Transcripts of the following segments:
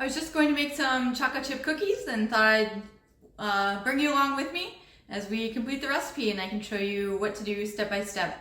I was just going to make some chocolate chip cookies and thought I'd bring you along with me as we complete the recipe, and I can show you what to do step by step.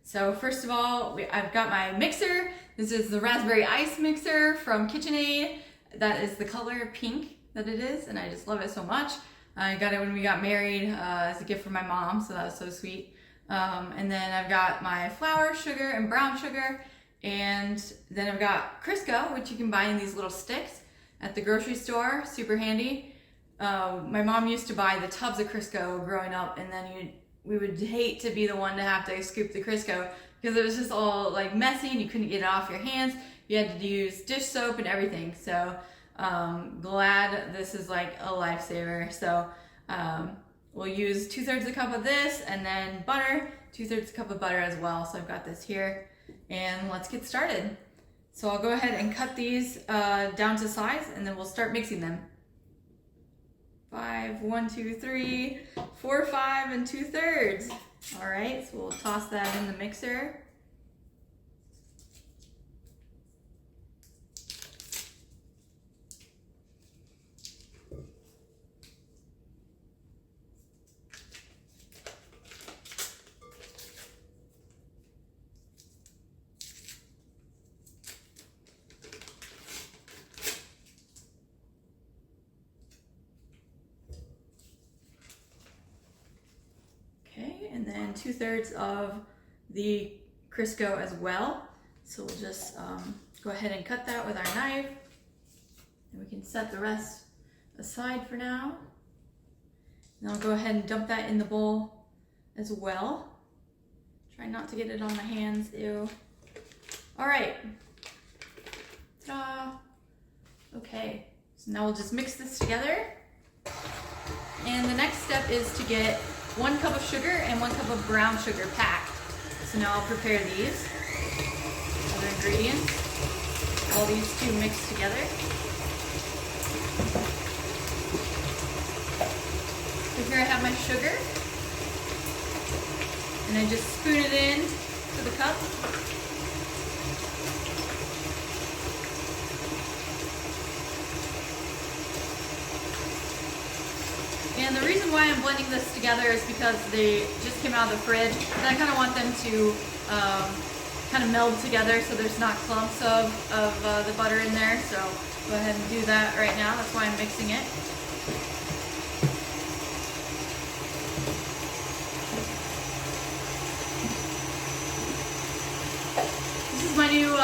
So first of all, I've got my mixer. This is the raspberry ice mixer from KitchenAid. That is the color pink that it is, and I just love it so much. I got it when we got married as a gift from my mom, so that was so sweet. And then I've got my flour, sugar, and brown sugar. And then I've got Crisco, which you can buy in these little sticks at the grocery store, super handy. My mom used to buy the tubs of Crisco growing up, and then we would hate to be the one to have to scoop the Crisco because it was just all like messy and you couldn't get it off your hands. You had to use dish soap and everything. So glad this is like a lifesaver. So we'll use 2/3 a cup of this, and then butter, 2/3 a cup of butter as well. So I've got this here, and let's get started. So I'll go ahead and cut these down to size, and then we'll start mixing them. 1, 2, 3, 4, 5, and 2/3. All right, so we'll toss that in the mixer. And then 2/3 of the Crisco as well. So we'll just go ahead and cut that with our knife, and we can set the rest aside for now. And I'll go ahead and dump that in the bowl as well. Try not to get it on my hands, ew. All right, ta-da. Okay, so now we'll just mix this together. And the next step is to get 1 cup of sugar and 1 cup of brown sugar packed. So now I'll prepare these other ingredients. All these two mixed together. So here I have my sugar, and I just spoon it in to the cup. And the reason why I'm blending this together is because they just came out of the fridge, and I kind of want them to kind of meld together so there's not clumps of the butter in there. So go ahead and do that right now. That's why I'm mixing it. This is my new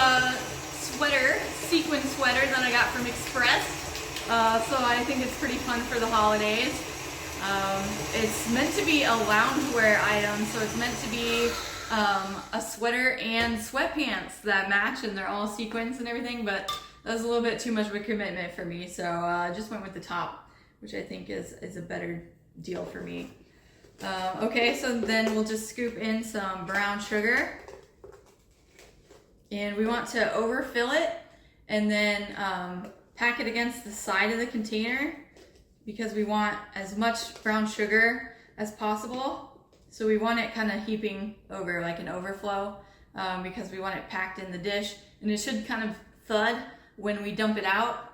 sweater, sequin sweater that I got from Express. So I think it's pretty fun for the holidays. It's meant to be a loungewear item, so it's meant to be a sweater and sweatpants that match, and they're all sequins and everything, but that was a little bit too much of a commitment for me, so I just went with the top, which I think is a better deal for me. Okay, so then we'll just scoop in some brown sugar, and we want to overfill it and then pack it against the side of the container, because we want as much brown sugar as possible. So we want it kind of heaping over, like an overflow, because we want it packed in the dish, and it should kind of thud when we dump it out.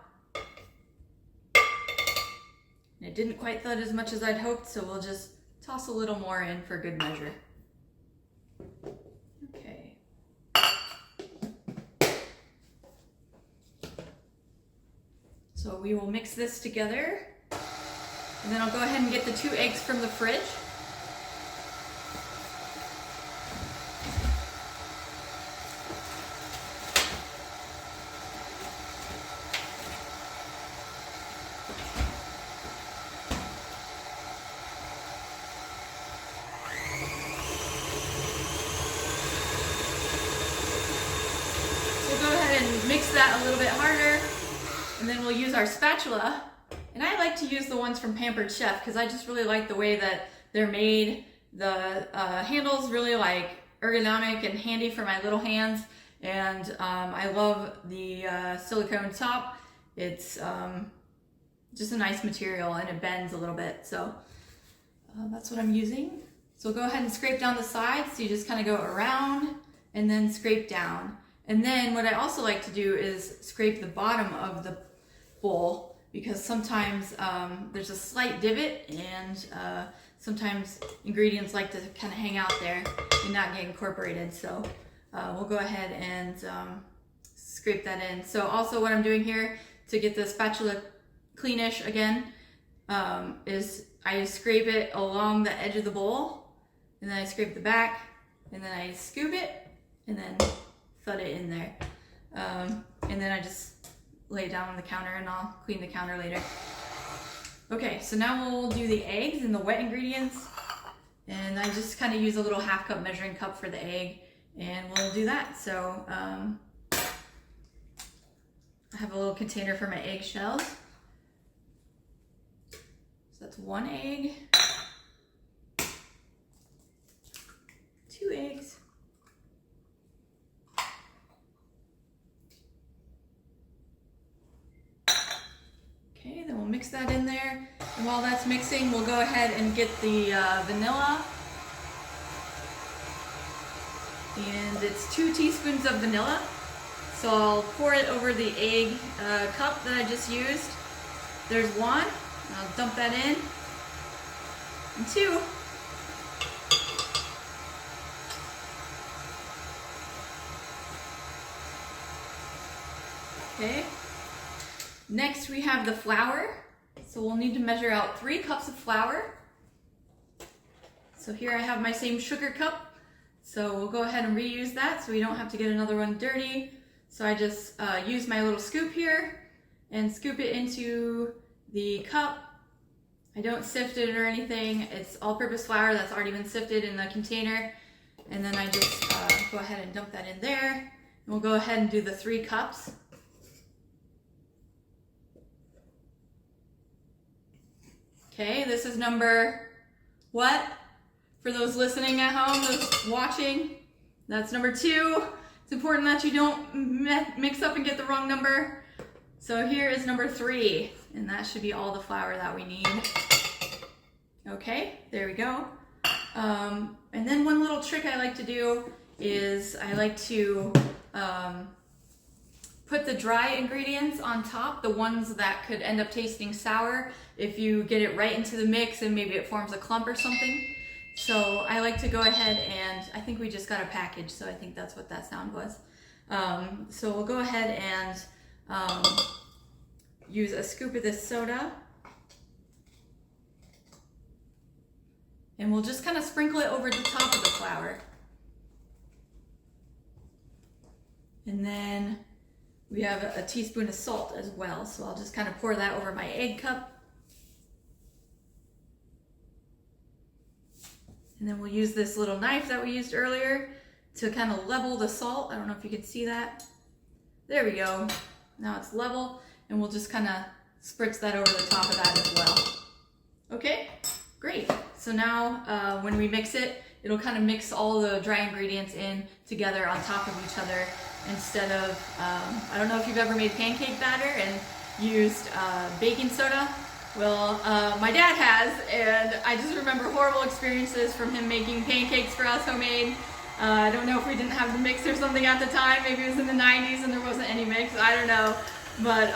And it didn't quite thud as much as I'd hoped, so we'll just toss a little more in for good measure. Okay. So we will mix this together, and then I'll go ahead and get the 2 eggs from the fridge. So we'll go ahead and mix that a little bit harder. And then we'll use our spatula, and I like to use the ones from Pampered Chef because I just really like the way that they're made. The handle's really like ergonomic and handy for my little hands, and I love the silicone top. It's just a nice material, and it bends a little bit, so that's what I'm using. So go ahead and scrape down the sides, so you just kind of go around and then scrape down. And then what I also like to do is scrape the bottom of the bowl, because sometimes there's a slight divot, and sometimes ingredients like to kind of hang out there and not get incorporated. So we'll go ahead and scrape that in. So also what I'm doing here to get the spatula cleanish again is I scrape it along the edge of the bowl, and then I scrape the back, and then I scoop it, and then thud it in there. And then I just lay it down on the counter, and I'll clean the counter later. Okay, so now we'll do the eggs and the wet ingredients. And I just kind of use a little 1/2 cup measuring cup for the egg, and we'll do that. So I have a little container for my eggshells. So that's 1 egg, 2 eggs, okay, then we'll mix that in there. And while that's mixing, we'll go ahead and get the vanilla. And it's 2 teaspoons of vanilla. So I'll pour it over the egg cup that I just used. There's 1. I'll dump that in. And 2. Okay. Next we have the flour. So we'll need to measure out 3 cups of flour. So here I have my same sugar cup. So we'll go ahead and reuse that so we don't have to get another one dirty. So I just use my little scoop here and scoop it into the cup. I don't sift it or anything. It's all-purpose flour that's already been sifted in the container. And then I just go ahead and dump that in there. And we'll go ahead and do the 3 cups. Okay, this is number what? For those listening at home, those watching, that's number 2. It's important that you don't mix up and get the wrong number. So here is number 3, and that should be all the flour that we need. Okay, there we go. And then one little trick I like to do is I like to put the dry ingredients on top, the ones that could end up tasting sour if you get it right into the mix and maybe it forms a clump or something. So I like to go ahead and, I think we just got a package, so I think that's what that sound was. So we'll go ahead and use a scoop of this soda. And we'll just kind of sprinkle it over the top of the flour. And then we have a teaspoon of salt as well. So I'll just kind of pour that over my egg cup. And then we'll use this little knife that we used earlier to kind of level the salt. I don't know if you can see that. There we go. Now it's level, and we'll just kind of spritz that over the top of that as well. Okay, great. So now when we mix it, it'll kind of mix all the dry ingredients in together on top of each other instead of, I don't know if you've ever made pancake batter and used baking soda. Well, my dad has, and I just remember horrible experiences from him making pancakes for us homemade. I don't know if we didn't have the mix or something at the time. Maybe it was in the 90s and there wasn't any mix. I don't know. But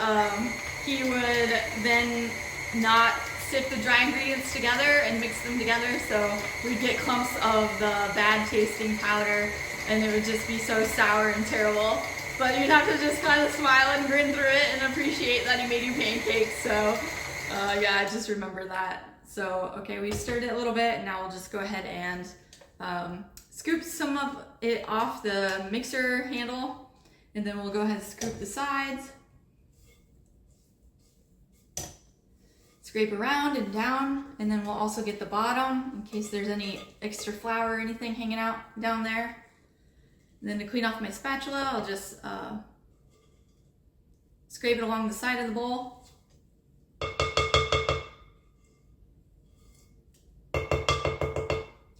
he would then not sift the dry ingredients together and mix them together, so we'd get clumps of the bad tasting powder, and it would just be so sour and terrible. But you'd have to just kind of smile and grin through it and appreciate that he made you pancakes. So yeah, I just remember that. So okay, we stirred it a little bit, and now we'll just go ahead and scoop some of it off the mixer handle, and then we'll go ahead and scoop the sides. Scrape around and down, and then we'll also get the bottom in case there's any extra flour or anything hanging out down there. And then to clean off my spatula, I'll just scrape it along the side of the bowl.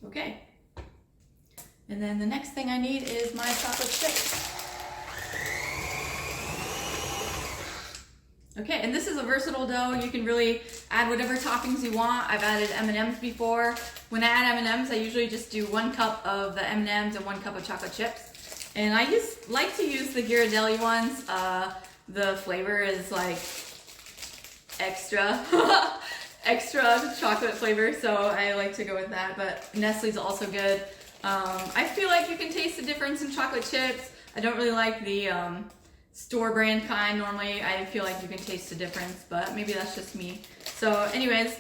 Okay. And then the next thing I need is my chocolate chips. Okay, and this is a versatile dough. You can really add whatever toppings you want. I've added M&Ms before. When I add M&Ms, I usually just do 1 cup of the M&Ms and 1 cup of chocolate chips. And I like to use the Ghirardelli ones. The flavor is like extra extra chocolate flavor, so I like to go with that. But Nestle's also good. I feel like you can taste the difference in chocolate chips. I don't really like the store brand kind. Normally I feel like you can taste the difference, but maybe that's just me. So anyways,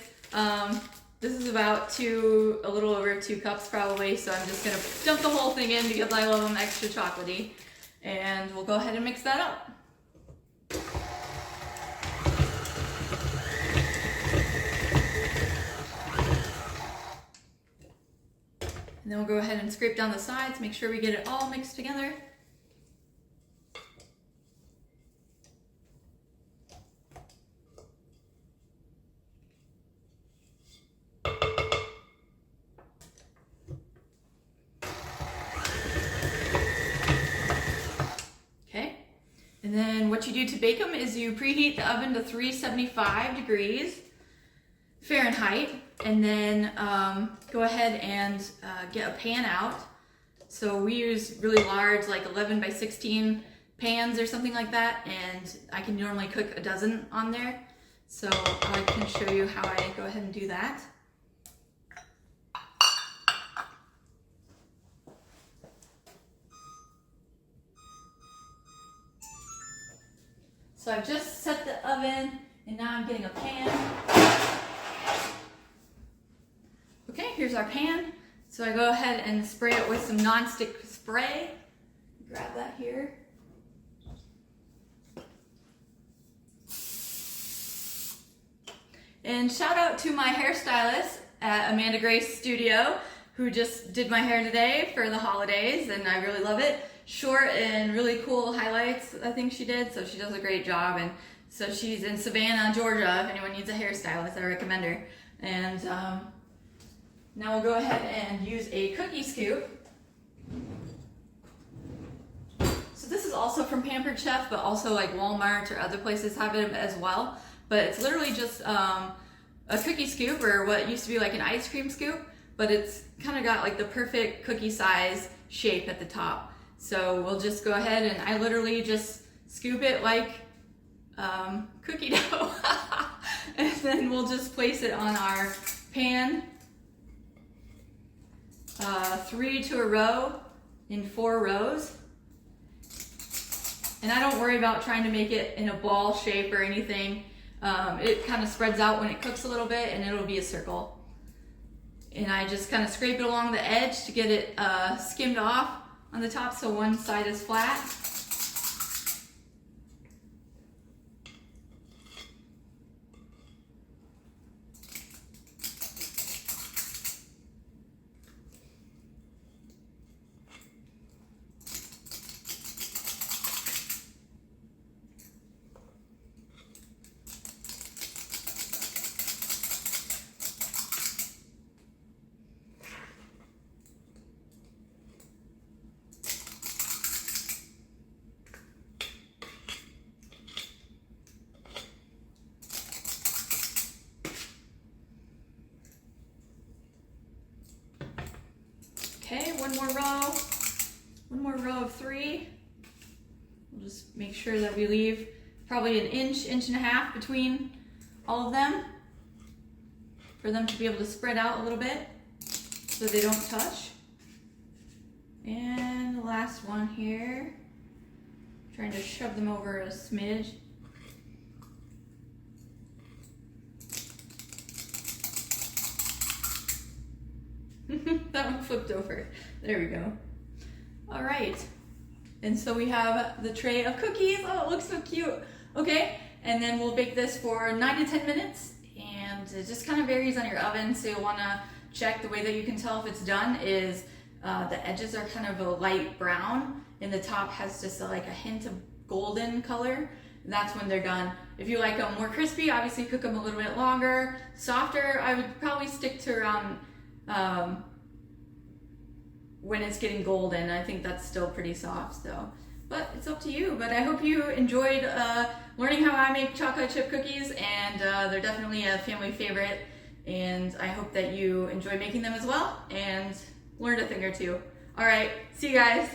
this is about a little over 2 cups probably, so I'm just gonna dump the whole thing in because I love them extra chocolatey. And we'll go ahead and mix that up. And then we'll go ahead and scrape down the sides, make sure we get it all mixed together. And then what you do to bake them is you preheat the oven to 375 degrees Fahrenheit, and then go ahead and get a pan out. So we use really large, like 11 by 16 pans or something like that, and I can normally cook a dozen on there. So I can show you how I go ahead and do that. So I've just set the oven, and now I'm getting a pan. Okay, here's our pan. So I go ahead and spray it with some non-stick spray. Grab that here. And shout out to my hairstylist at Amanda Grace Studio, who just did my hair today for the holidays, and I really love it. Short and really cool highlights, I think she did, so she does a great job. And so she's in Savannah, Georgia. If anyone needs a hairstylist, I recommend her. And now we'll go ahead and use a cookie scoop. So this is also from Pampered Chef, but also like Walmart or other places have it as well. But it's literally just a cookie scoop, or what used to be like an ice cream scoop, but it's kind of got like the perfect cookie size shape at the top. So we'll just go ahead, and I literally just scoop it like cookie dough. And then we'll just place it on our pan, 3 to a row in 4 rows. And I don't worry about trying to make it in a ball shape or anything. It kind of spreads out when it cooks a little bit, and it'll be a circle. And I just kind of scrape it along the edge to get it skimmed off on the top, so one side is flat. Okay, one more row of 3. We'll just make sure that we leave probably an inch and a half between all of them for them to be able to spread out a little bit so they don't touch. And the last one here, trying to shove them over a smidge. That one flipped over. There we go. All right. And so we have the tray of cookies. Oh, it looks so cute. Okay. And then we'll bake this for 9 to 10 minutes. And it just kind of varies on your oven. So you'll want to check. The way that you can tell if it's done is the edges are kind of a light brown, and the top has just like a hint of golden color. That's when they're done. If you like them more crispy, obviously cook them a little bit longer. Softer, I would probably stick to around when it's getting golden. I think that's still pretty soft, so, but it's up to you. But I hope you enjoyed learning how I make chocolate chip cookies, and they're definitely a family favorite, and I hope that you enjoy making them as well and learned a thing or two. All right, see you guys.